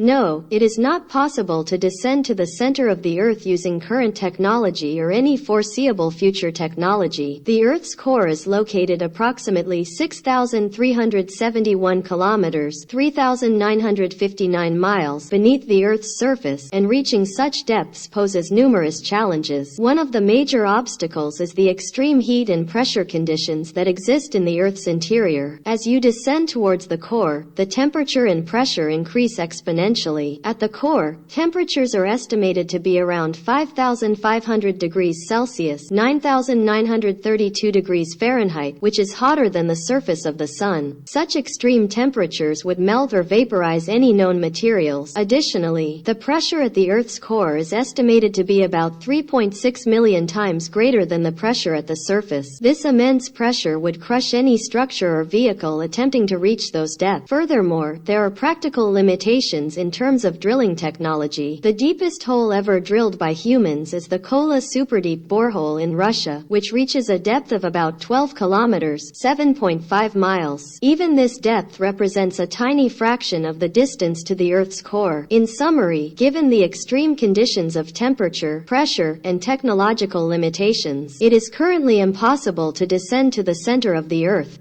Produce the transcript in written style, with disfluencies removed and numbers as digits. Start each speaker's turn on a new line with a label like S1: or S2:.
S1: No, it is not possible to descend to the center of the Earth using current technology or any foreseeable future technology. The Earth's core is located approximately 6,371 kilometers (3,959 miles) beneath the Earth's surface, and reaching such depths poses numerous challenges. One of the major obstacles is the extreme heat and pressure conditions that exist in the Earth's interior. As you descend towards the core, the temperature and pressure increase exponentially. At the core, temperatures are estimated to be around 5,500 degrees Celsius (9,932 degrees Fahrenheit), which is hotter than the surface of the Sun. Such extreme temperatures would melt or vaporize any known materials. Additionally, the pressure at the Earth's core is estimated to be about 3.6 million times greater than the pressure at the surface. This immense pressure would crush any structure or vehicle attempting to reach those depths. Furthermore, there are practical limitations in terms of drilling technology. The deepest hole ever drilled by humans is the Kola superdeep borehole in Russia, which reaches a depth of about 12 kilometers (7.5 miles). Even this depth represents a tiny fraction of the distance to the Earth's core. In summary, given the extreme conditions of temperature, pressure, and technological limitations, it is currently impossible to descend to the center of the Earth.